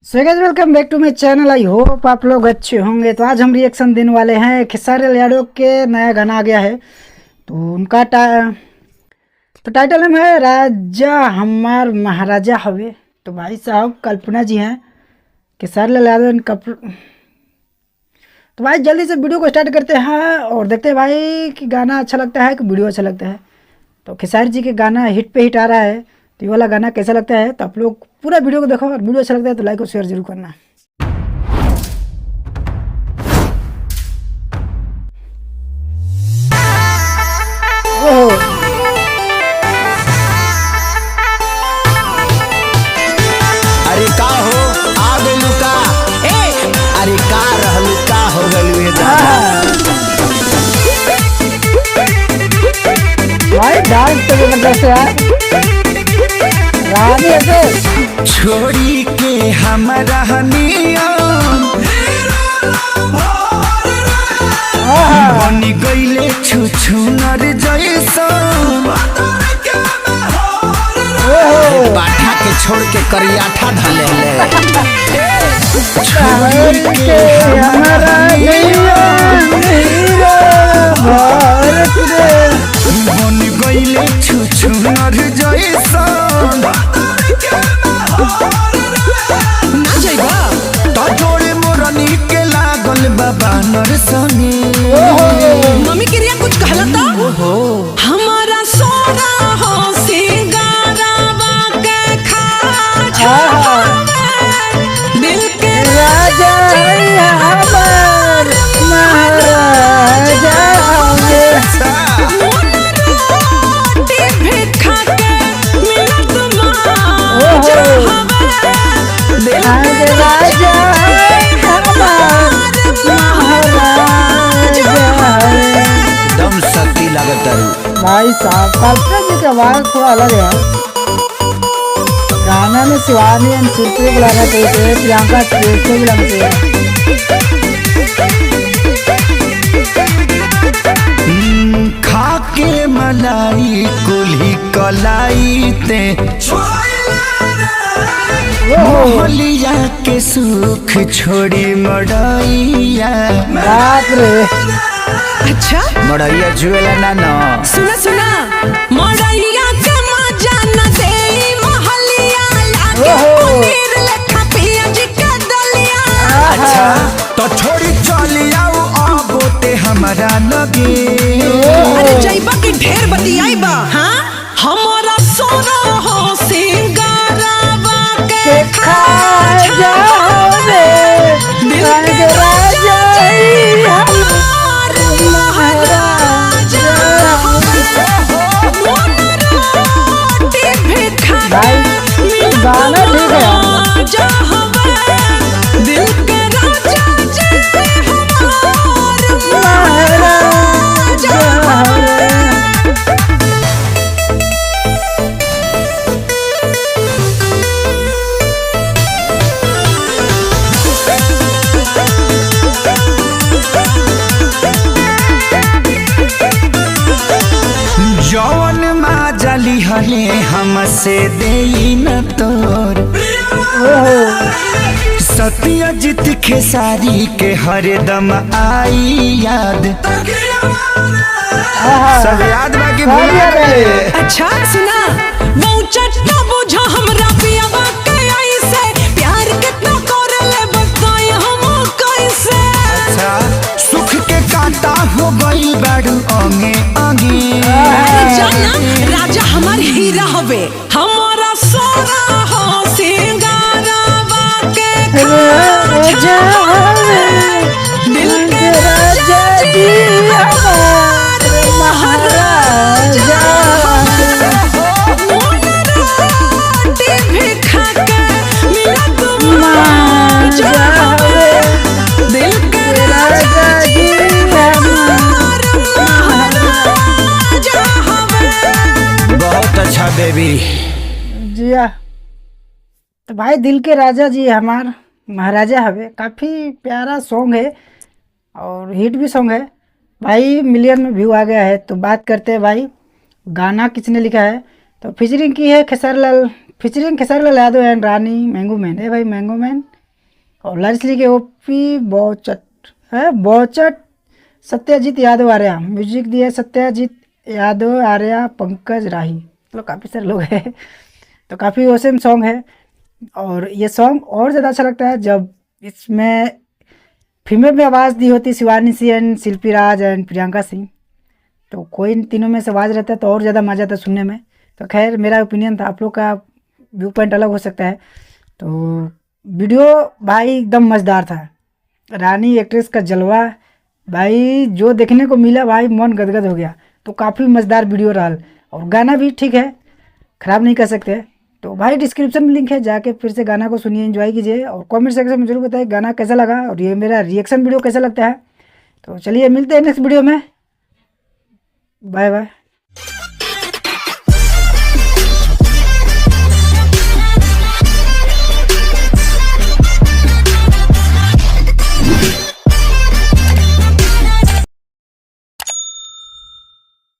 So guys welcome back to my channel. I hope आप लोग अच्छे होंगे। तो आज हम रिएक्शन देने वाले हैं खेसारी लाल यादव के नया गाना आ गया है। तो उनका टाइटल है राजा हमार महाराजा हवे। तो भाई साहब कल्पना जी हैं खेसारी लाल यादव तो भाई जल्दी से वीडियो को स्टार्ट करते हैं और देखते हैं भाई कि गाना अच्छा लगता है कि वीडियो अच्छा लगता है। तो खेसारी जी के गाना हिट पे हिट आ रहा है। तो ये वाला गाना कैसा लगता है तो आप लोग पूरा वीडियो को देखो और वीडियो अच्छा लगता है तो लाइक और शेयर जरूर करना। ओहो अरे का हो आ गइलू का अरे का रहलू का हो गइलू ये भाई डांस तो मतलब से यार रानी ऐसे छोड़ी के हमरा हनियम बनी गइले छुछुनर जैसन बाठा के छोड़ के करियाठा ढले ले छोड़ी के हमरा बनी गइले छुछुनर जैसन ना जइबा तो जोड़े मोरनी के लागल बाबा नरसनी मम्मी के रिया कुछ कहला तो हमारा सोना हो सिंगारावा के खाजा दिल के राजा हमार महाराजा रोटी भी खा के मिलत माजा दिल के राजा हमार दम शक्ति लागत है भाई साहब कल्पना जी का आवाज थोड़ा अलग है। गाना में शिवानी एंड शिल्पी को बुलाना चाहिए, प्रियंका चोपड़ा को बुलाना चाहिए। खा के मलाई कुल्ही कलाई ते मोहलिया के सुख छोड़ी मड़ैया बाप रे अच्छा मड़ैया जुएला ना ना सुना सुना मड़ैया के मजा न देई महलिया लागे पनीर लेखा पियाज के दलिया अच्छा तो छोड़ी चली आओ आबो ते हमरा लगे अरे जइबा की ढेर बतियाइबा हां हमारा सोना हो सिंगारावा के खाजा रे राजा हमार महाराजा रोटी भी खा भाई गाना ठीक है राजा हवे दिल के राजा जी हमार महाराजा हवे जौन माँ जली हले हमसे देई न तोर सत्यजित खेसारी के हरदम आई याद सब याद बाकी भूल गए अच्छा सुना वो चट्टा बुझा हमरा पियावा के ऐसे प्यार कितना करले बताई हम कैसे अच्छा सुख के कांटा हो गई बाड़ू अंगे अंगे अरे जाना राजा हमार हीरा हवे हमारा सोना हो सिंगारावा के राजा दिल के राजा जी हमार महाराजा रोटी भी खा के मिलत माजा दिल के राजा जी हमार महाराजा हवे बहुत अच्छा बेबी जिया। तो भाई दिल के राजा जी हमार महाराजा हवे काफ़ी प्यारा सॉन्ग है और हिट भी सॉन्ग है भाई। मिलियन में व्यू आ गया है। तो बात करते हैं भाई गाना किसने लिखा है। तो फीचरिंग की है Khesari Lal featuring Khesari Lal Yadav and Rani mango man है भाई, मैंगो मैन। और लारिसली के ओपी बौचट सत्यजीत यादव आर्या, म्यूजिक दिया सत्यजीत यादव आर्या पंकज राही, मतलब काफ़ी सारे लोग हैं। तो काफ़ी औसम सॉन्ग है। और ये सॉन्ग और ज़्यादा अच्छा लगता है जब इसमें फीमेल में आवाज़ दी होती शिवानी सिंह, शिल्पी राज एंड प्रियंका सिंह। तो कोई इन तीनों में से आवाज़ रहता है तो और ज़्यादा मज़ा आता है सुनने में। तो खैर मेरा ओपिनियन था, आप लोग का व्यू पॉइंट अलग हो सकता है। तो वीडियो भाई एकदम मज़ेदार था। रानी एक्ट्रेस का जलवा भाई जो देखने को मिला भाई मन गदगद हो गया। तो काफ़ी मज़ेदार वीडियो रहा। और गाना भी ठीक है, ख़राब नहीं कर सकते। तो भाई डिस्क्रिप्शन में लिंक है, जाके फिर से गाना को सुनिए, एंजॉय कीजिए। और कमेंट सेक्शन में जरूर बताइए गाना कैसा लगा और ये मेरा रिएक्शन वीडियो कैसा लगता है। तो चलिए मिलते हैं नेक्स्ट वीडियो में, बाय बाय।